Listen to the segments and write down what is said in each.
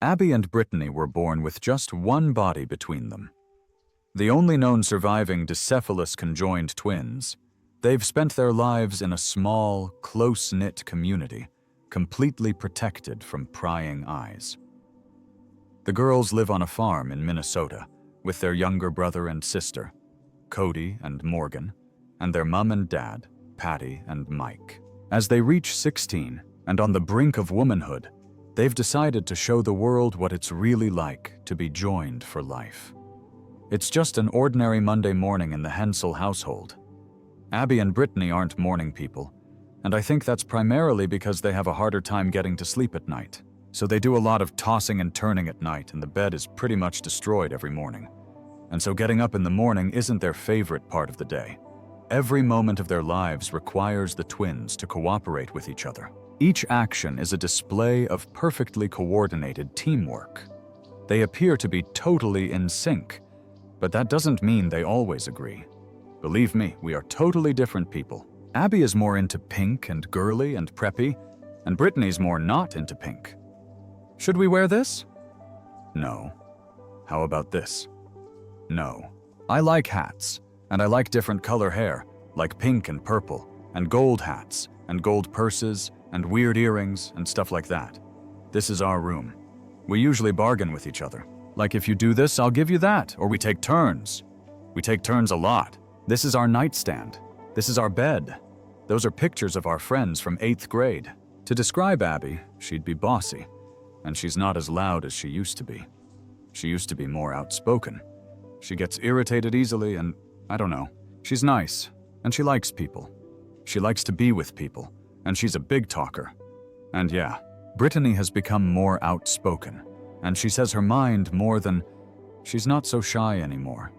Abby and Brittany were born with just one body between them. The only known surviving dicephalous conjoined twins, they've spent their lives in a small, close-knit community, completely protected from prying eyes. The girls live on a farm in Minnesota with their younger brother and sister, Cody and Morgan, and their mom and dad, Patty and Mike. As they reach 16 and on the brink of womanhood, they've decided to show the world what it's really like to be joined for life. It's just an ordinary Monday morning in the Hensel household. Abby and Brittany aren't morning people, and I think that's primarily because they have a harder time getting to sleep at night. So they do a lot of tossing and turning at night, and the bed is pretty much destroyed every morning. And so getting up in the morning isn't their favorite part of the day. Every moment of their lives requires the twins to cooperate with each other. Each action is a display of perfectly coordinated teamwork. They appear to be totally in sync, but that doesn't mean they always agree. Believe me, we are totally different people. Abby is more into pink and girly and preppy, and Brittany's more not into pink. Should we wear this? No. How about this? No. I like hats, and I like different color hair, like pink and purple, and gold hats, and gold purses, and weird earrings, and stuff like that. This is our room. We usually bargain with each other. Like, if you do this, I'll give you that, or we take turns. We take turns a lot. This is our nightstand. This is our bed. Those are pictures of our friends from 8th grade. To describe Abby, she'd be bossy. And she's not as loud as she used to be. She used to be more outspoken. She gets irritated easily and, I don't know, she's nice, and she likes people. She likes to be with people, and she's a big talker. And yeah, Brittany has become more outspoken, and she says her mind more than... She's not so shy anymore.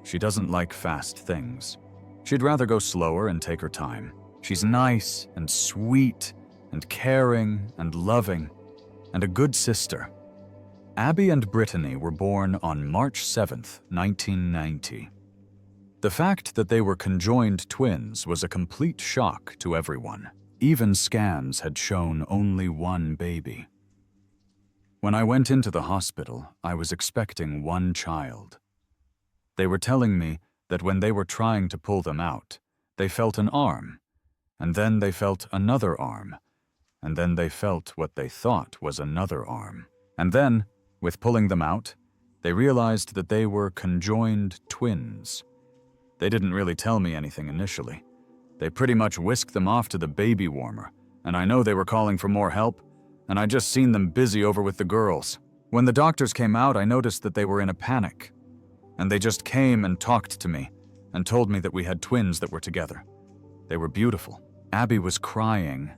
She doesn't like fast things. She'd rather go slower and take her time. She's nice and sweet and caring and loving, and a good sister. Abby and Brittany were born on March 7th, 1990. The fact that they were conjoined twins was a complete shock to everyone. Even scans had shown only one baby. When I went into the hospital, I was expecting one child. They were telling me that when they were trying to pull them out, they felt an arm, and then they felt another arm, and then they felt what they thought was another arm. And then, with pulling them out, they realized that they were conjoined twins. They didn't really tell me anything initially. They pretty much whisked them off to the baby warmer, and I know they were calling for more help, and I just seen them busy over with the girls. When the doctors came out, I noticed that they were in a panic, and they just came and talked to me and told me that we had twins that were together. They were beautiful. Abby was crying,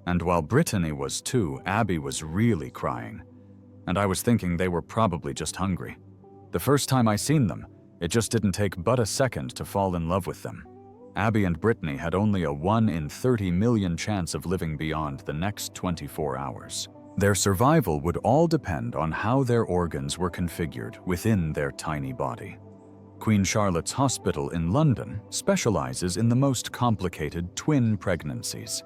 and while Brittany was too, Abby was really crying, and I was thinking they were probably just hungry. The first time I seen them, it just didn't take but a second to fall in love with them. Abby and Brittany had only a 1 in 30 million chance of living beyond the next 24 hours. Their survival would all depend on how their organs were configured within their tiny body. Queen Charlotte's Hospital in London specializes in the most complicated twin pregnancies.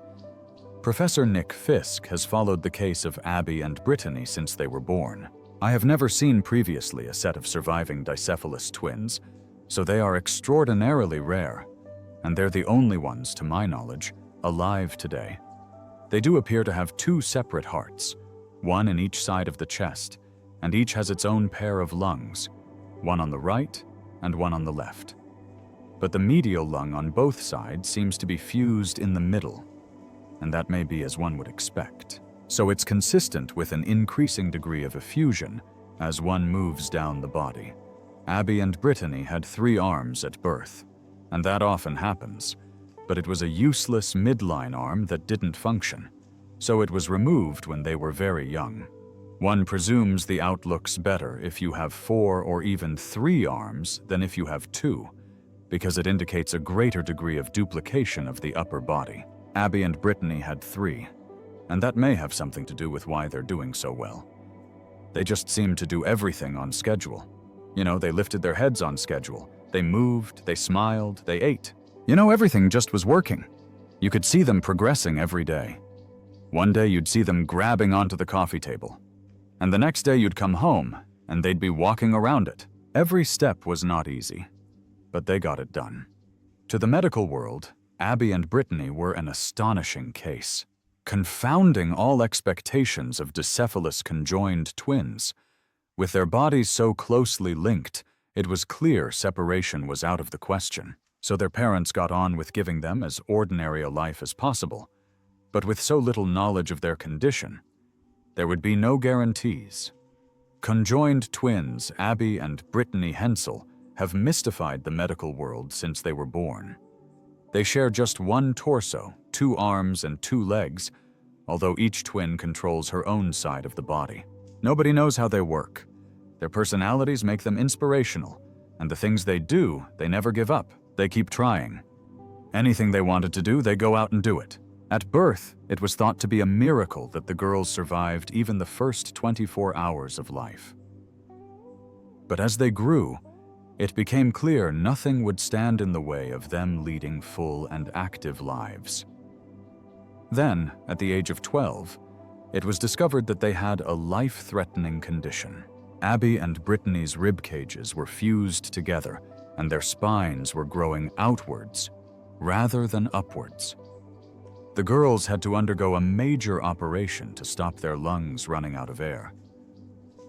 Professor Nick Fisk has followed the case of Abby and Brittany since they were born. I have never seen previously a set of surviving dicephalous twins, so they are extraordinarily rare, and they're the only ones, to my knowledge, alive today. They do appear to have 2 separate hearts, one in each side of the chest, and each has its own pair of lungs, one on the right and one on the left. But the medial lung on both sides seems to be fused in the middle, and that may be as one would expect. So it's consistent with an increasing degree of effusion as one moves down the body. Abby and Brittany had 3 arms at birth, and that often happens, but it was a useless midline arm that didn't function, so it was removed when they were very young. One presumes the outlook's better if you have 4 or even 3 arms than if you have 2, because it indicates a greater degree of duplication of the upper body. Abby and Brittany had 3, and that may have something to do with why they're doing so well. They just seemed to do everything on schedule. You know, they lifted their heads on schedule. They moved, they smiled, they ate. You know, everything just was working. You could see them progressing every day. One day you'd see them grabbing onto the coffee table. And the next day you'd come home, and they'd be walking around it. Every step was not easy, but they got it done. To the medical world, Abby and Brittany were an astonishing case, confounding all expectations of dicephalous conjoined twins. With their bodies so closely linked, it was clear separation was out of the question, so their parents got on with giving them as ordinary a life as possible. But with so little knowledge of their condition, there would be no guarantees. Conjoined twins Abby and Brittany Hensel have mystified the medical world since they were born. They share just one torso, 2 arms, and 2 legs, although each twin controls her own side of the body. Nobody knows how they work. Their personalities make them inspirational, and the things they do, they never give up. They keep trying. Anything they wanted to do, they go out and do it. At birth, it was thought to be a miracle that the girls survived even the first 24 hours of life. But as they grew, it became clear nothing would stand in the way of them leading full and active lives. Then, at the age of 12, it was discovered that they had a life-threatening condition. Abby and Brittany's rib cages were fused together, and their spines were growing outwards rather than upwards. The girls had to undergo a major operation to stop their lungs running out of air.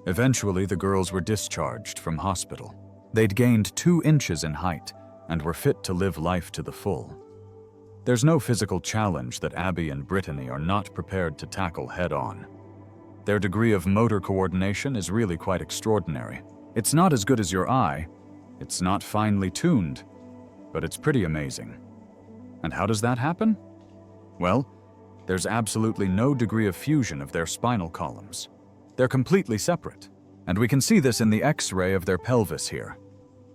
Eventually, the girls were discharged from hospital. They'd gained 2 inches in height and were fit to live life to the full. There's no physical challenge that Abby and Brittany are not prepared to tackle head-on. Their degree of motor coordination is really quite extraordinary. It's not as good as your eye, it's not finely tuned, but it's pretty amazing. And how does that happen? Well, there's absolutely no degree of fusion of their spinal columns. They're completely separate, and we can see this in the X-ray of their pelvis here.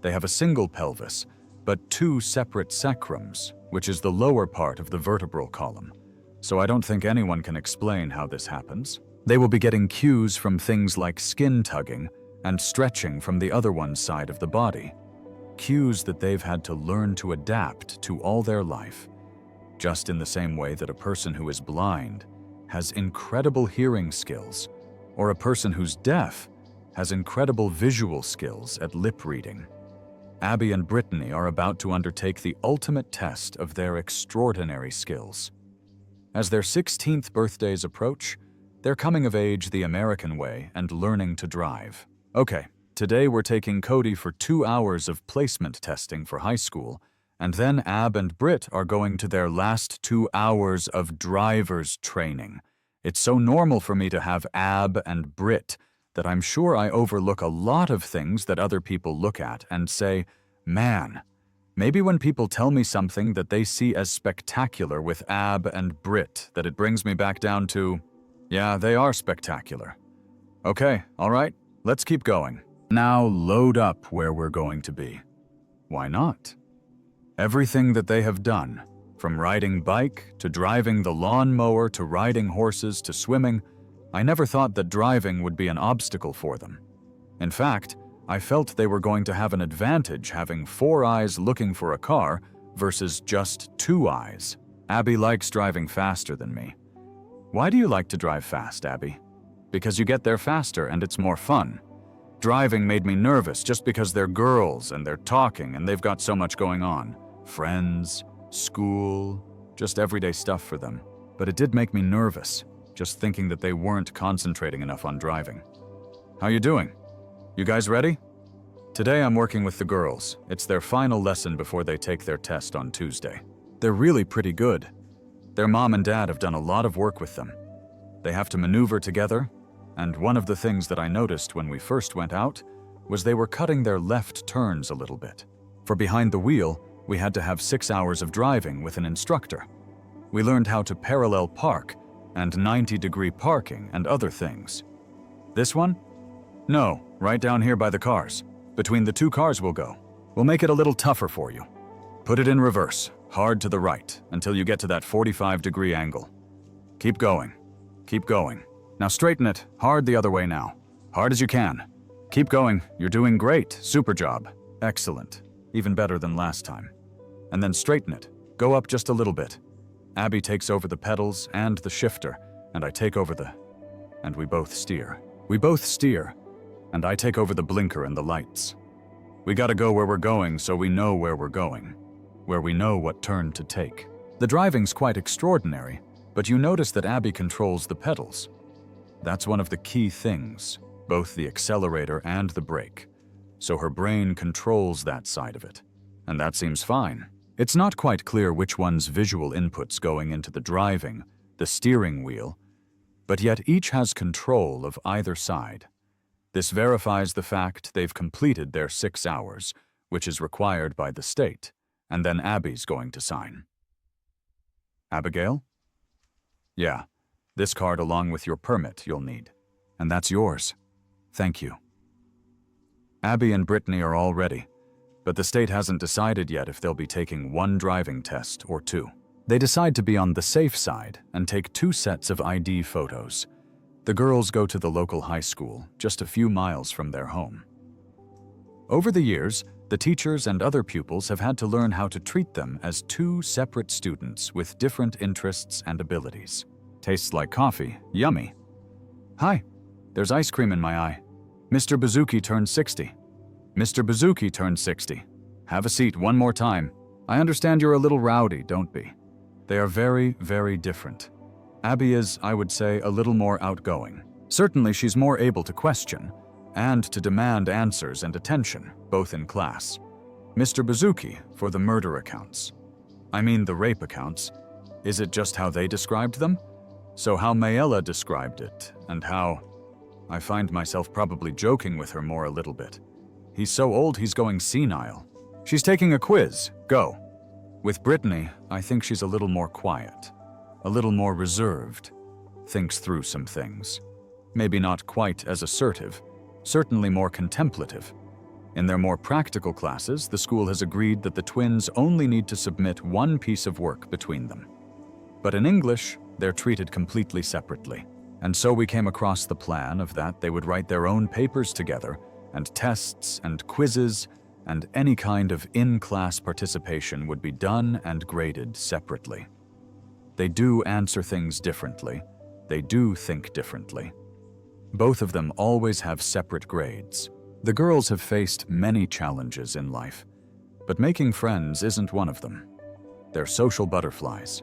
They have a single pelvis, but 2 separate sacrums, which is the lower part of the vertebral column. So I don't think anyone can explain how this happens. They will be getting cues from things like skin tugging and stretching from the other one's side of the body. Cues that they've had to learn to adapt to all their life, just in the same way that a person who is blind has incredible hearing skills, or a person who's deaf has incredible visual skills at lip reading. Abby and Brittany are about to undertake the ultimate test of their extraordinary skills. As their 16th birthdays approach, they're coming of age the American way and learning to drive. Okay, today we're taking Cody for 2 hours of placement testing for high school, and then Ab and Britt are going to their last 2 hours of driver's training. It's so normal for me to have Ab and Britt that I'm sure I overlook a lot of things that other people look at and say, man, maybe when people tell me something that they see as spectacular with Ab and Britt, that it brings me back down to, yeah, they are spectacular. Okay, all right, let's keep going. Now load up where we're going to be. Why not? Everything that they have done, from riding bike to driving the lawnmower to riding horses to swimming, I never thought that driving would be an obstacle for them. In fact, I felt they were going to have an advantage having 4 eyes looking for a car versus just 2 eyes. Abby likes driving faster than me. Why do you like to drive fast, Abby? Because you get there faster and it's more fun. Driving made me nervous just because they're girls and they're talking and they've got so much going on. Friends, school, just everyday stuff for them. But it did make me nervous, just thinking that they weren't concentrating enough on driving. How you doing? You guys ready? Today I'm working with the girls. It's their final lesson before they take their test on Tuesday. They're really pretty good. Their mom and dad have done a lot of work with them. They have to maneuver together, and one of the things that I noticed when we first went out was they were cutting their left turns a little bit. For behind the wheel, we had to have 6 hours of driving with an instructor. We learned how to parallel park and 90-degree parking and other things. This one? No, right down here by the cars. Between the 2 cars we'll go. We'll make it a little tougher for you. Put it in reverse, hard to the right, until you get to that 45-degree angle. Keep going. Keep going. Now straighten it, hard the other way now. Hard as you can. Keep going, you're doing great, super job. Excellent, even better than last time. And then straighten it, go up just a little bit. Abby takes over the pedals and the shifter, and I take over and we both steer. We both steer, and I take over the blinker and the lights. We gotta go where we're going so we know where we're going, where we know what turn to take. The driving's quite extraordinary, but you notice that Abby controls the pedals. That's one of the key things, both the accelerator and the brake. So her brain controls that side of it, and that seems fine. It's not quite clear which one's visual inputs going into the driving, the steering wheel, but yet each has control of either side. This verifies the fact they've completed their 6 hours, which is required by the state, and then Abby's going to sign. Abigail? Yeah, this card along with your permit you'll need, and that's yours. Thank you. Abby and Brittany are all ready, but the state hasn't decided yet if they'll be taking 1 driving test or 2. They decide to be on the safe side and take 2 sets of ID photos. The girls go to the local high school, just a few miles from their home. Over the years, the teachers and other pupils have had to learn how to treat them as 2 separate students with different interests and abilities. Tastes like coffee, yummy. Hi, there's ice cream in my eye. Mr. Bazuki turned 60. Mr. Bazuki turned 60. Have a seat one more time. I understand you're a little rowdy, don't be. They are very, very different. Abby is, I would say, a little more outgoing. Certainly she's more able to question and to demand answers and attention, both in class. Mr. Bazuki, for the murder accounts. I mean the rape accounts. Is it just how they described them? So how Mayella described it, and how... I find myself probably joking with her more a little bit. He's so old he's going senile. She's taking a quiz. Go. With Brittany, I think she's a little more quiet, a little more reserved, thinks through some things. Maybe not quite as assertive, certainly more contemplative. In their more practical classes, the school has agreed that the twins only need to submit 1 piece of work between them. But in English, they're treated completely separately. And so we came across the plan of that they would write their own papers together, and tests and quizzes, and any kind of in-class participation would be done and graded separately. They do answer things differently. They do think differently. Both of them always have separate grades. The girls have faced many challenges in life, but making friends isn't one of them. They're social butterflies.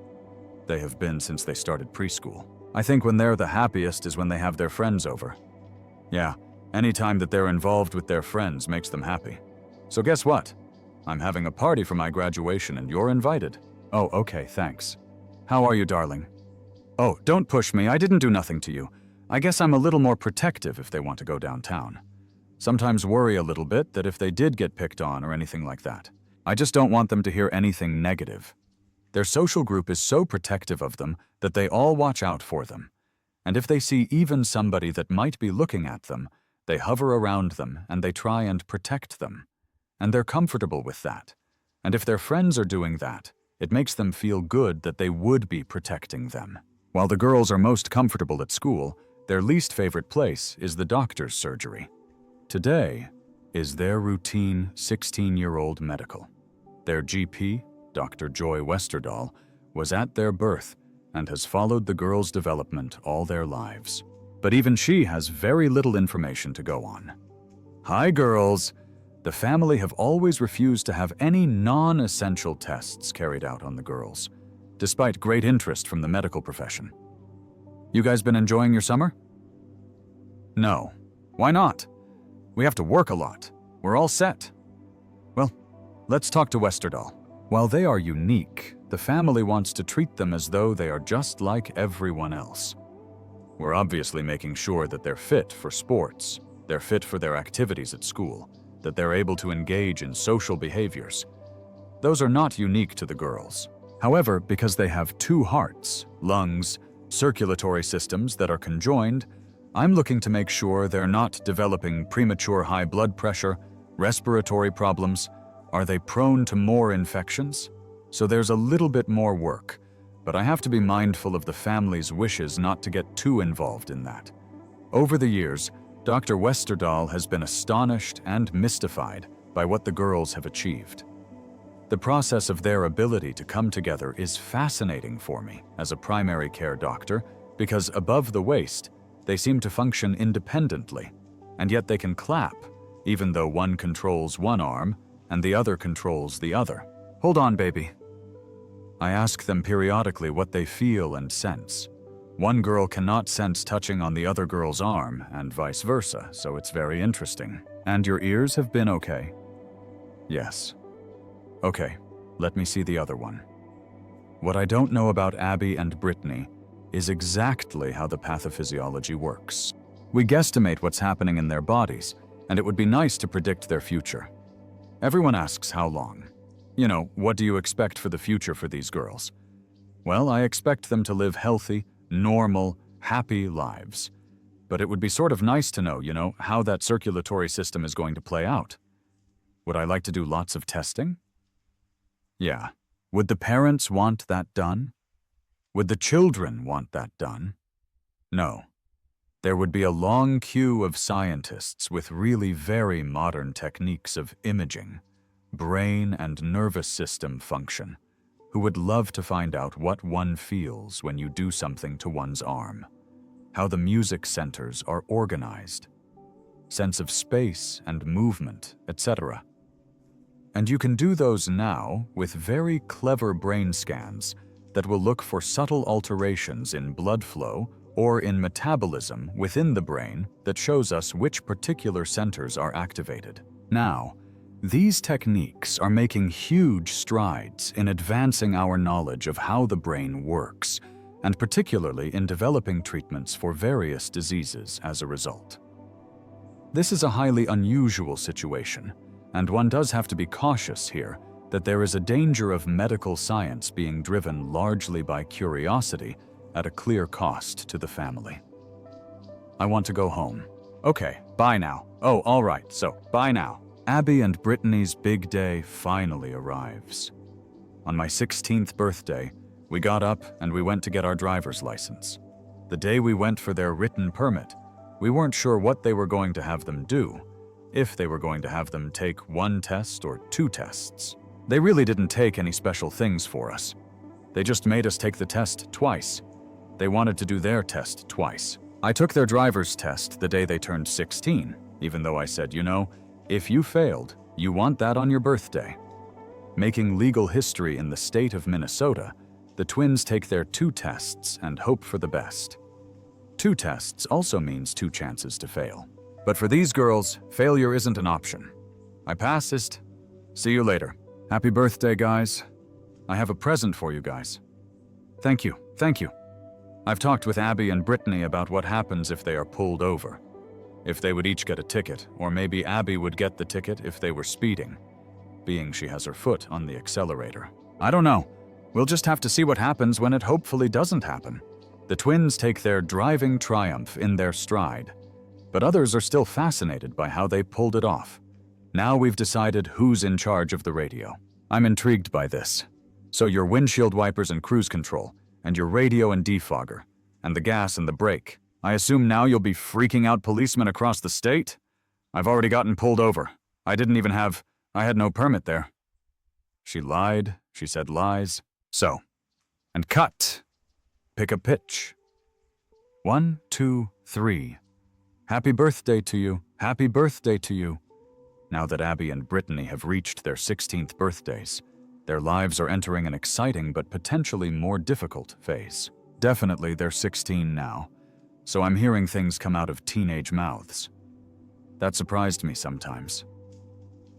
They have been since they started preschool. I think when they're the happiest is when they have their friends over. Yeah, any time that they're involved with their friends makes them happy. So guess what? I'm having a party for my graduation and you're invited. Oh, okay, thanks. How are you, darling? Oh, don't push me, I didn't do nothing to you. I guess I'm a little more protective if they want to go downtown. Sometimes worry a little bit that if they did get picked on or anything like that. I just don't want them to hear anything negative. Their social group is so protective of them that they all watch out for them. And if they see even somebody that might be looking at them, they hover around them and they try and protect them. And they're comfortable with that. And if their friends are doing that, it makes them feel good that they would be protecting them. While the girls are most comfortable at school, their least favorite place is the doctor's surgery. Today is their routine 16-year-old medical. Their GP, Dr. Joy Westerdahl, was at their birth and has followed the girls' development all their lives. But even she has very little information to go on. Hi, girls! The family have always refused to have any non-essential tests carried out on the girls, despite great interest from the medical profession. You guys been enjoying your summer? No. Why not? We have to work a lot. We're all set. Well, let's talk to Westerdahl. While they are unique, the family wants to treat them as though they are just like everyone else. We're obviously making sure that they're fit for sports, they're fit for their activities at school, that they're able to engage in social behaviors. Those are not unique to the girls. However, because they have 2 hearts, lungs, circulatory systems that are conjoined, I'm looking to make sure they're not developing premature high blood pressure, respiratory problems. Are they prone to more infections? So there's a little bit more work, but I have to be mindful of the family's wishes not to get too involved in that. Over the years, Dr. Westerdahl has been astonished and mystified by what the girls have achieved. The process of their ability to come together is fascinating for me as a primary care doctor because above the waist, They seem to function independently, and yet they can clap, even though one controls one arm and the other controls the other. Hold on, baby. I ask them periodically what they feel and sense. One girl cannot sense touching on the other girl's arm, and vice versa, so it's very interesting. And your ears have been okay? Yes. Okay, let me see the other one. What I don't know about Abby and Brittany is exactly how the pathophysiology works. We guesstimate what's happening in their bodies, and it would be nice to predict their future. Everyone asks how long. You know, what do you expect for the future for these girls? Well, I expect them to live healthy, normal, happy lives. But it would be sort of nice to know, how that circulatory system is going to play out. Would I like to do lots of testing? Yeah. Would the parents want that done? Would the children want that done? No. There would be a long queue of scientists with really very modern techniques of imaging, brain and nervous system function, who would love to find out what one feels when you do something to one's arm, how the music centers are organized, sense of space and movement, etc. And you can do those now with very clever brain scans that will look for subtle alterations in blood flow or in metabolism within the brain that shows us which particular centers are activated. Now, these techniques are making huge strides in advancing our knowledge of how the brain works, and particularly in developing treatments for various diseases as a result. This is a highly unusual situation, and one does have to be cautious here that there is a danger of medical science being driven largely by curiosity at a clear cost to the family. I want to go home. Okay, bye now. Oh, all right, so bye now. Abby and Brittany's big day finally arrives. On my 16th birthday, we got up and we went to get our driver's license. The day we went for their written permit, we weren't sure what they were going to have them do, if they were going to have them take one test or two tests. They really didn't take any special things for us. They just made us take the test twice. They wanted to do their test twice. I took their driver's test the day they turned 16, even though I said, if you failed, you want that on your birthday. Making legal history in the state of Minnesota, the twins take their two tests and hope for the best. Two tests also means two chances to fail. But for these girls, failure isn't an option. I passed. See you later. Happy birthday, guys. I have a present for you guys. Thank you. I've talked with Abby and Brittany about what happens if they are pulled over. If they would each get a ticket, or maybe Abby would get the ticket if they were speeding, being she has her foot on the accelerator. I don't know. We'll just have to see what happens when it hopefully doesn't happen. The twins take their driving triumph in their stride, but others are still fascinated by how they pulled it off. Now we've decided who's in charge of the radio. I'm intrigued by this. So your windshield wipers and cruise control, and your radio and defogger, and the gas and the brake. I assume now you'll be freaking out policemen across the state? I've already gotten pulled over. I had no permit there. She lied, she said lies. So, and cut. Pick a pitch. 1, 2, 3. Happy birthday to you. Happy birthday to you. Now that Abby and Brittany have reached their 16th birthdays, their lives are entering an exciting but potentially more difficult phase. Definitely they're 16 now, so I'm hearing things come out of teenage mouths. That surprised me sometimes.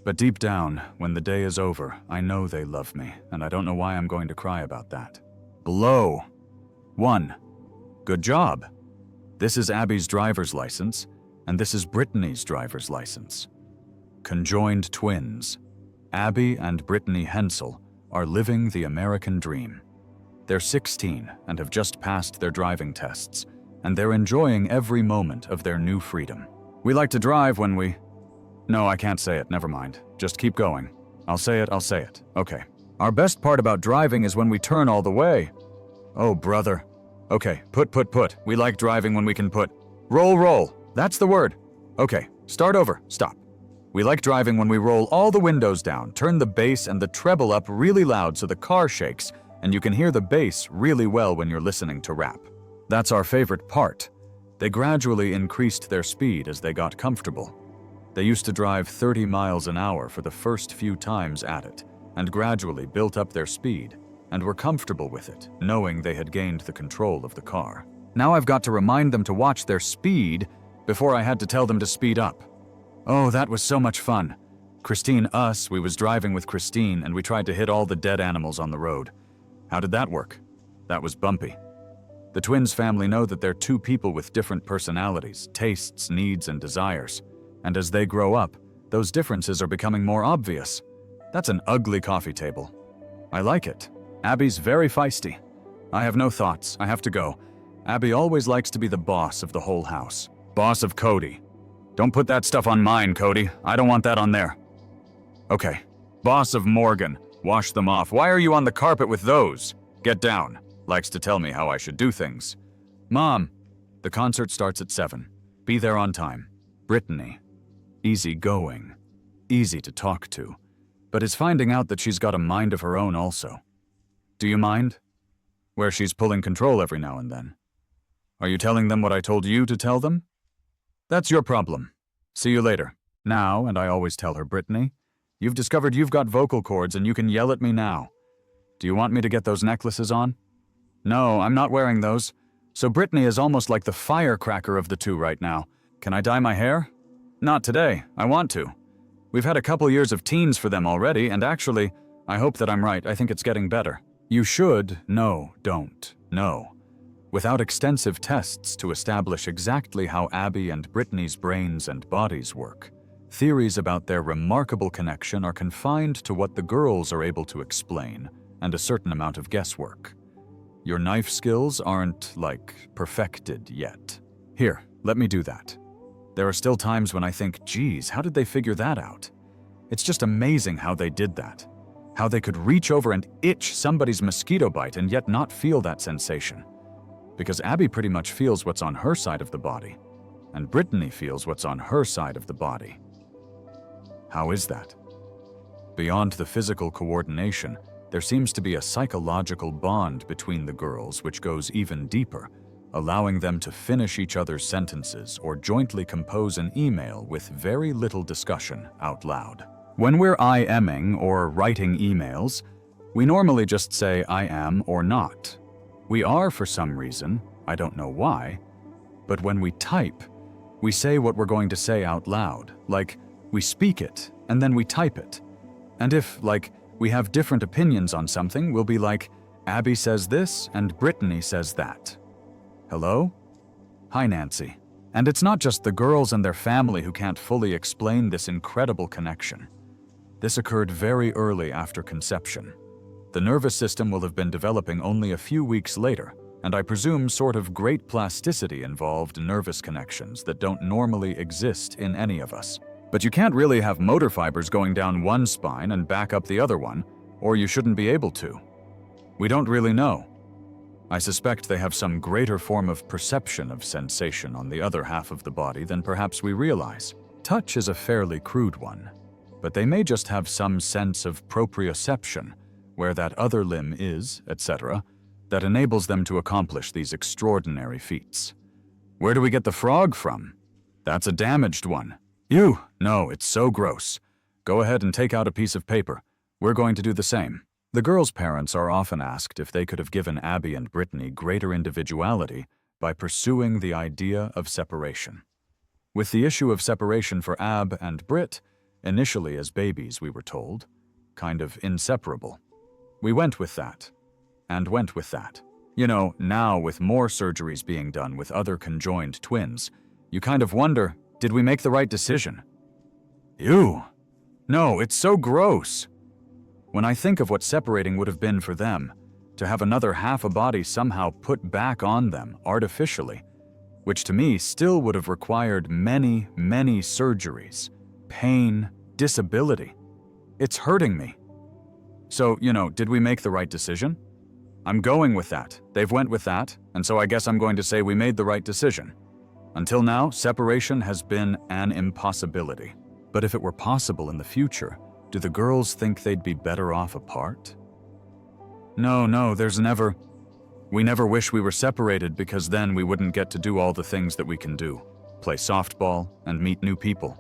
But deep down, when the day is over, I know they love me, and I don't know why I'm going to cry about that. Blow. 1. Good job. This is Abby's driver's license, and this is Brittany's driver's license. Conjoined twins. Abby and Brittany Hensel are living the American dream. They're 16 and have just passed their driving tests, and they're enjoying every moment of their new freedom. We like to drive when we... No, I can't say it, never mind. Just keep going. I'll say it. Okay. Our best part about driving is when we turn all the way. Oh, brother. Okay, put. We like driving when we can put. Roll. That's the word. Okay, start over, stop. We like driving when we roll all the windows down, turn the bass and the treble up really loud so the car shakes, and you can hear the bass really well when you're listening to rap. That's our favorite part. They gradually increased their speed as they got comfortable. They used to drive 30 miles an hour for the first few times at it, and gradually built up their speed, and were comfortable with it, knowing they had gained the control of the car. Now I've got to remind them to watch their speed before I had to tell them to speed up. Oh, that was so much fun. We was driving with Christine, and we tried to hit all the dead animals on the road. How did that work? That was bumpy. The twins family know that they're two people with different personalities, tastes, needs, and desires. And as they grow up, those differences are becoming more obvious. That's an ugly coffee table. I like it. Abby's very feisty. I have no thoughts. I have to go. Abby always likes to be the boss of the whole house. Boss of Cody. Don't put that stuff on mine, Cody. I don't want that on there. Okay. Boss of Morgan. Wash them off. Why are you on the carpet with those? Get down. Likes to tell me how I should do things. Mom. The concert starts at 7. Be there on time. Brittany. Easy going. Easy to talk to. But is finding out that she's got a mind of her own also. Do you mind? Where she's pulling control every now and then. Are you telling them what I told you to tell them? That's your problem. See you later. Now, and I always tell her, Brittany, you've discovered you've got vocal cords and you can yell at me now. Do you want me to get those necklaces on? No, I'm not wearing those. So Brittany is almost like the firecracker of the two right now. Can I dye my hair? Not today. I want to. We've had a couple years of teens for them already, and actually, I hope that I'm right. I think it's getting better. You should. No, don't. No. Without extensive tests to establish exactly how Abby and Brittany's brains and bodies work, theories about their remarkable connection are confined to what the girls are able to explain, and a certain amount of guesswork. Your knife skills aren't, perfected yet. Here, let me do that. There are still times when I think, geez, how did they figure that out? It's just amazing how they did that. How they could reach over and itch somebody's mosquito bite and yet not feel that sensation. Because Abby pretty much feels what's on her side of the body, and Brittany feels what's on her side of the body. How is that? Beyond the physical coordination, there seems to be a psychological bond between the girls which goes even deeper, allowing them to finish each other's sentences or jointly compose an email with very little discussion out loud. When we're I-emming or writing emails, we normally just say I am or not. We are for some reason, I don't know why, but when we type, we say what we're going to say out loud, like we speak it and then we type it. And if, we have different opinions on something, we'll be like, Abby says this and Brittany says that. Hello? Hi, Nancy. And it's not just the girls and their family who can't fully explain this incredible connection. This occurred very early after conception. The nervous system will have been developing only a few weeks later, and I presume sort of great plasticity involved nervous connections that don't normally exist in any of us. But you can't really have motor fibers going down one spine and back up the other one, or you shouldn't be able to. We don't really know. I suspect they have some greater form of perception of sensation on the other half of the body than perhaps we realize. Touch is a fairly crude one, but they may just have some sense of proprioception, where that other limb is, etc., that enables them to accomplish these extraordinary feats. Where do we get the frog from? That's a damaged one. Ew, no, it's so gross. Go ahead and take out a piece of paper. We're going to do the same. The girls' parents are often asked if they could have given Abby and Brittany greater individuality by pursuing the idea of separation. With the issue of separation for Ab and Britt, initially as babies, we were told, kind of inseparable. We went with that, and went with that. You know, now with more surgeries being done with other conjoined twins, you kind of wonder, did we make the right decision? Ew. No, it's so gross. When I think of what separating would have been for them, to have another half a body somehow put back on them artificially, which to me still would have required many, many surgeries, pain, disability. It's hurting me. So, did we make the right decision? I'm going with that. They've went with that, and so I guess I'm going to say we made the right decision. Until now, separation has been an impossibility. But if it were possible in the future, do the girls think they'd be better off apart? No, there's never... We never wish we were separated because then we wouldn't get to do all the things that we can do, play softball and meet new people.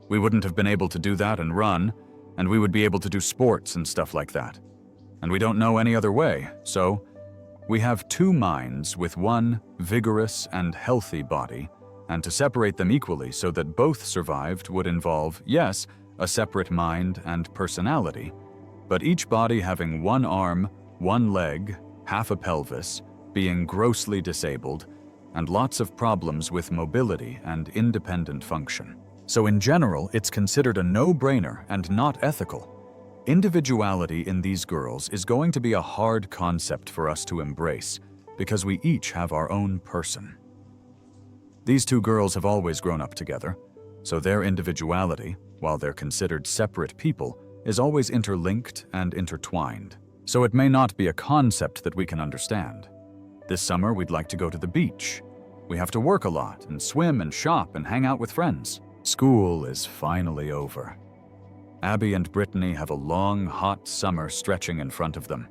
We wouldn't have been able to do that and run, and we would be able to do sports and stuff like that. And we don't know any other way, so we have two minds with one vigorous and healthy body, and to separate them equally so that both survived would involve, yes, a separate mind and personality, but each body having one arm, one leg, half a pelvis, being grossly disabled, and lots of problems with mobility and independent function. So in general, it's considered a no-brainer and not ethical. Individuality in these girls is going to be a hard concept for us to embrace because we each have our own person. These two girls have always grown up together, so their individuality, while they're considered separate people, is always interlinked and intertwined. So it may not be a concept that we can understand. This summer, we'd like to go to the beach. We have to work a lot and swim and shop and hang out with friends. School is finally over. Abby and Brittany have a long, hot summer stretching in front of them.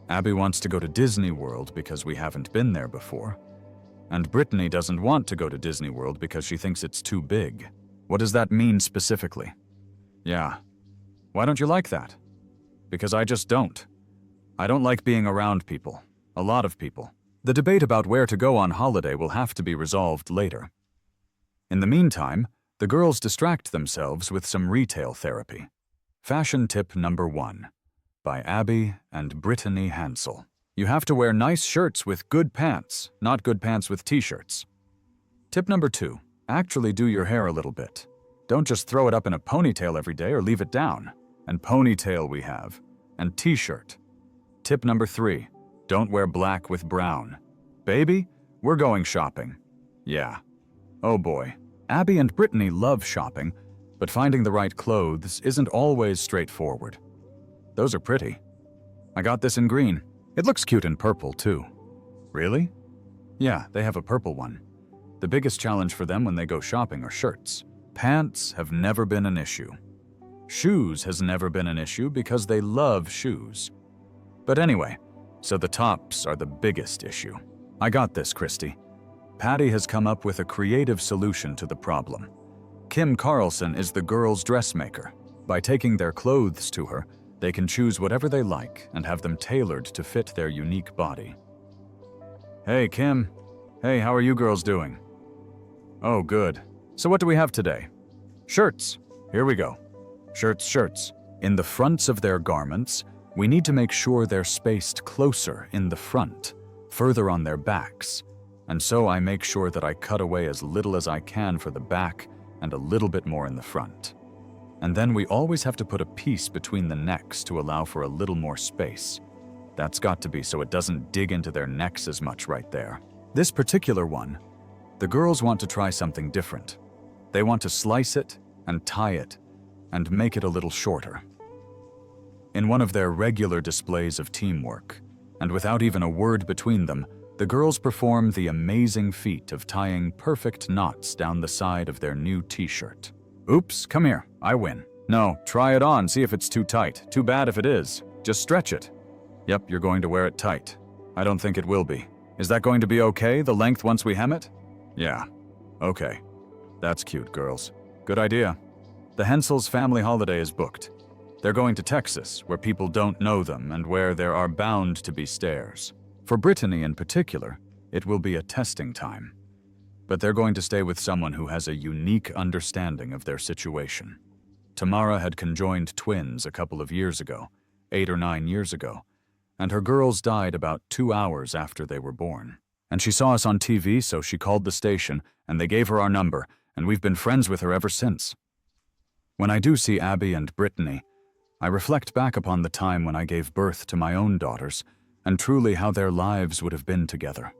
Abby wants to go to Disney World because we haven't been there before. And Brittany doesn't want to go to Disney World because she thinks it's too big. What does that mean specifically? Yeah. Why don't you like that? Because I just don't. I don't like being around people. A lot of people. The debate about where to go on holiday will have to be resolved later. In the meantime, the girls distract themselves with some retail therapy. Fashion tip number 1, by Abby and Brittany Hensel. You have to wear nice shirts with good pants, not good pants with t-shirts. Tip number 2, actually do your hair a little bit. Don't just throw it up in a ponytail every day or leave it down. And ponytail we have, and t-shirt. Tip number 3, don't wear black with brown. Baby, we're going shopping. Yeah. Oh boy. Abby and Brittany love shopping, but finding the right clothes isn't always straightforward. Those are pretty. I got this in green. It looks cute in purple, too. Really? Yeah, they have a purple one. The biggest challenge for them when they go shopping are shirts. Pants have never been an issue. Shoes has never been an issue because they love shoes. But anyway, so the tops are the biggest issue. I got this, Christy. Patty has come up with a creative solution to the problem. Kim Carlson is the girls' dressmaker. By taking their clothes to her, they can choose whatever they like and have them tailored to fit their unique body. Hey, Kim. Hey, how are you girls doing? Oh, good. So what do we have today? Shirts. Here we go. Shirts. In the fronts of their garments, we need to make sure they're spaced closer in the front, further on their backs. And so I make sure that I cut away as little as I can for the back and a little bit more in the front. And then we always have to put a piece between the necks to allow for a little more space. That's got to be so it doesn't dig into their necks as much right there. This particular one, the girls want to try something different. They want to slice it and tie it and make it a little shorter. In one of their regular displays of teamwork, and without even a word between them, the girls perform the amazing feat of tying perfect knots down the side of their new t-shirt. Oops, come here, I win. No, try it on, see if it's too tight. Too bad if it is. Just stretch it. Yep, you're going to wear it tight. I don't think it will be. Is that going to be okay, the length once we hem it? Yeah. Okay. That's cute, girls. Good idea. The Hensel's family holiday is booked. They're going to Texas, where people don't know them and where there are bound to be stares. For Brittany in particular, it will be a testing time. But they're going to stay with someone who has a unique understanding of their situation. Tamara had conjoined twins a couple of years ago, 8 or 9 years ago, and her girls died about 2 hours after they were born. And she saw us on TV, so she called the station, and they gave her our number, and we've been friends with her ever since. When I do see Abby and Brittany, I reflect back upon the time when I gave birth to my own daughters, and truly how their lives would have been together.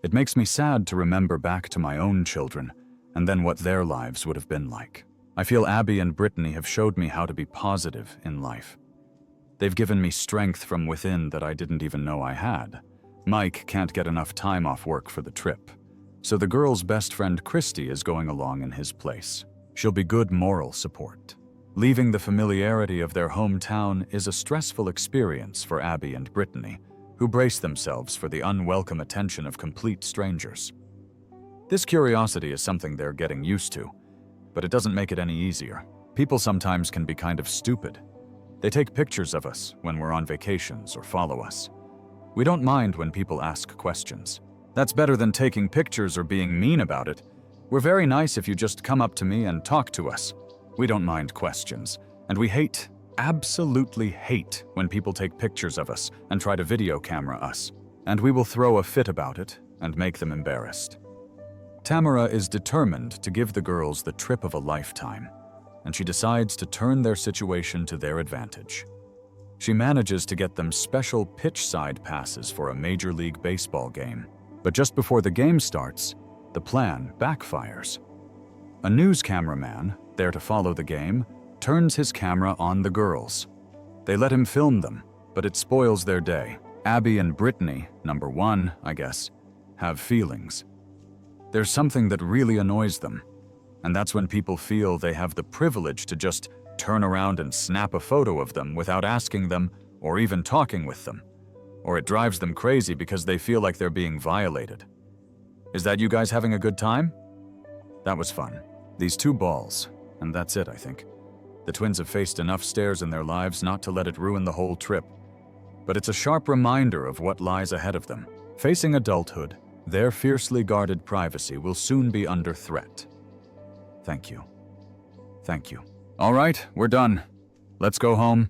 It makes me sad to remember back to my own children, and then what their lives would have been like. I feel Abby and Brittany have showed me how to be positive in life. They've given me strength from within that I didn't even know I had. Mike can't get enough time off work for the trip, so the girl's best friend Christy is going along in his place. She'll be good moral support. Leaving the familiarity of their hometown is a stressful experience for Abby and Brittany, who brace themselves for the unwelcome attention of complete strangers. This curiosity is something they're getting used to, but it doesn't make it any easier. People sometimes can be kind of stupid. They take pictures of us when we're on vacations or follow us. We don't mind when people ask questions. That's better than taking pictures or being mean about it. We're very nice if you just come up to me and talk to us. We don't mind questions, and we hate, absolutely hate, when people take pictures of us and try to video camera us, and we will throw a fit about it and make them embarrassed. Tamara is determined to give the girls the trip of a lifetime, and she decides to turn their situation to their advantage. She manages to get them special pitch-side passes for a Major League Baseball game, but just before the game starts, the plan backfires. A news cameraman, there to follow the game, turns his camera on the girls. They let him film them, but it spoils their day. Abby and Brittany, number one, I guess, have feelings. There's something that really annoys them, and that's when people feel they have the privilege to just turn around and snap a photo of them without asking them or even talking with them, or it drives them crazy because they feel like they're being violated. Is that you guys having a good time? That was fun. These two balls, and that's it, I think. The twins have faced enough stares in their lives not to let it ruin the whole trip. But it's a sharp reminder of what lies ahead of them. Facing adulthood, their fiercely guarded privacy will soon be under threat. Thank you. Thank you. All right, we're done. Let's go home.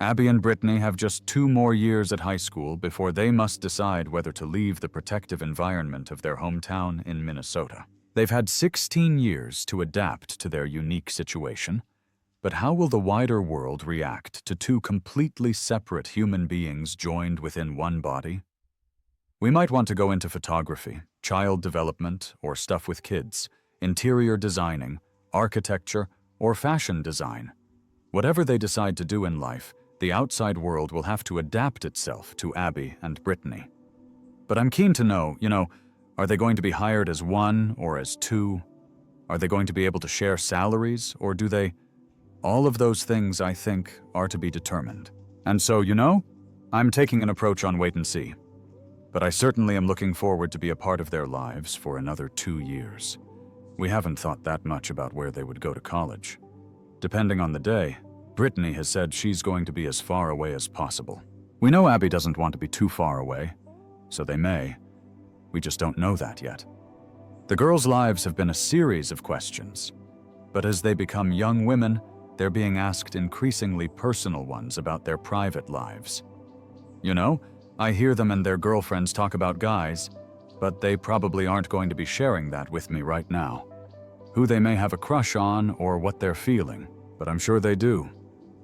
Abby and Brittany have just 2 more years at high school before they must decide whether to leave the protective environment of their hometown in Minnesota. They've had 16 years to adapt to their unique situation, but how will the wider world react to 2 completely separate human beings joined within one body? We might want to go into photography, child development, or stuff with kids, interior designing, architecture, or fashion design. Whatever they decide to do in life, the outside world will have to adapt itself to Abby and Brittany. But I'm keen to know, are they going to be hired as 1 or as 2? Are they going to be able to share salaries, or do they? All of those things, I think, are to be determined. And so, I'm taking an approach on wait and see. But I certainly am looking forward to be a part of their lives for another 2 years. We haven't thought that much about where they would go to college. Depending on the day, Brittany has said she's going to be as far away as possible. We know Abby doesn't want to be too far away, so they may. We just don't know that yet. The girls' lives have been a series of questions, but as they become young women, they're being asked increasingly personal ones about their private lives. I hear them and their girlfriends talk about guys, but they probably aren't going to be sharing that with me right now. Who they may have a crush on or what they're feeling, but I'm sure they do,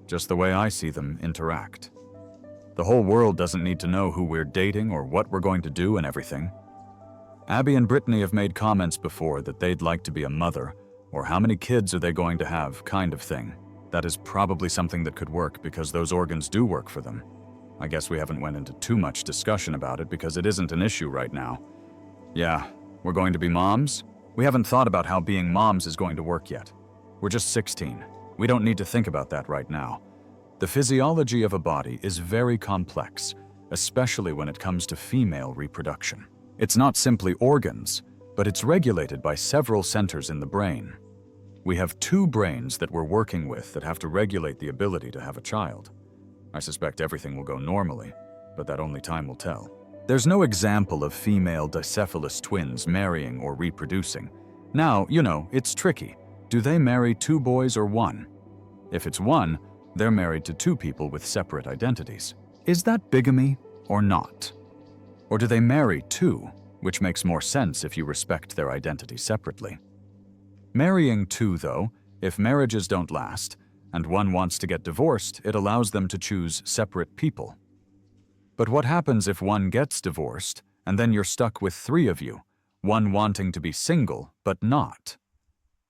just the way I see them interact. The whole world doesn't need to know who we're dating or what we're going to do and everything. Abby and Brittany have made comments before that they'd like to be a mother, or how many kids are they going to have, kind of thing. That is probably something that could work because those organs do work for them. I guess we haven't went into too much discussion about it because it isn't an issue right now. Yeah, we're going to be moms? We haven't thought about how being moms is going to work yet. We're just 16. We don't need to think about that right now. The physiology of a body is very complex, especially when it comes to female reproduction. It's not simply organs, but it's regulated by several centers in the brain. We have 2 brains that we're working with that have to regulate the ability to have a child. I suspect everything will go normally, but that only time will tell. There's no example of female dicephalous twins marrying or reproducing. Now, it's tricky. Do they marry 2 boys or 1? If it's 1, they're married to 2 people with separate identities. Is that bigamy or not? Or do they marry 2, which makes more sense if you respect their identity separately? Marrying 2, though, if marriages don't last, and one wants to get divorced, it allows them to choose separate people. But what happens if one gets divorced, and then you're stuck with 3 of you, one wanting to be single, but not?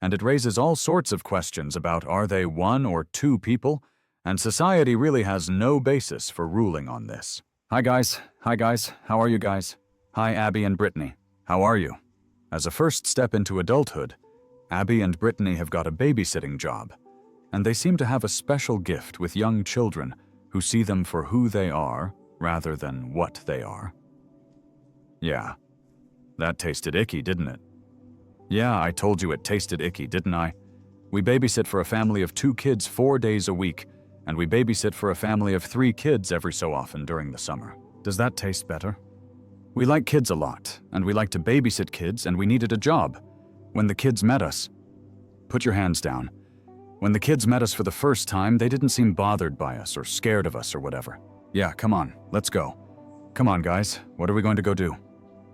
And it raises all sorts of questions about are they 1 or 2 people, and society really has no basis for ruling on this. Hi guys, how are you guys? Hi Abby and Brittany, how are you? As a first step into adulthood, Abby and Brittany have got a babysitting job, and they seem to have a special gift with young children who see them for who they are, rather than what they are. Yeah, that tasted icky, didn't it? Yeah, I told you it tasted icky, didn't I? We babysit for a family of 2 kids 4 days a week, and we babysit for a family of 3 kids every so often during the summer. Does that taste better? We like kids a lot, and we like to babysit kids, and we needed a job. When the kids met us... Put your hands down. When the kids met us for the first time, they didn't seem bothered by us or scared of us or whatever. Yeah, come on, let's go. Come on, guys, what are we going to go do?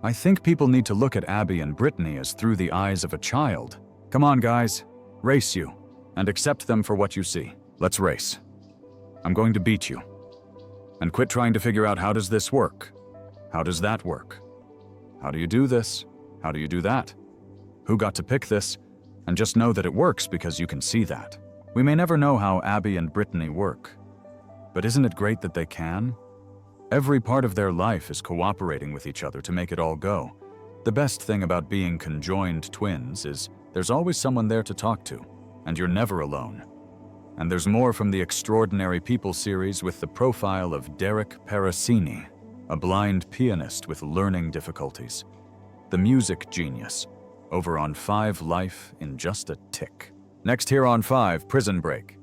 I think people need to look at Abby and Brittany as through the eyes of a child. Come on, guys, race you, and accept them for what you see. Let's race. I'm going to beat you. And quit trying to figure out how does this work? How does that work? How do you do this? How do you do that? Who got to pick this? And just know that it works because you can see that. We may never know how Abby and Brittany work, but isn't it great that they can? Every part of their life is cooperating with each other to make it all go. The best thing about being conjoined twins is there's always someone there to talk to, and you're never alone. And there's more from the Extraordinary People series with the profile of Derek Parasini, a blind pianist with learning difficulties. The music genius, over on 5 Life in Just a Tick. Next here on 5, Prison Break.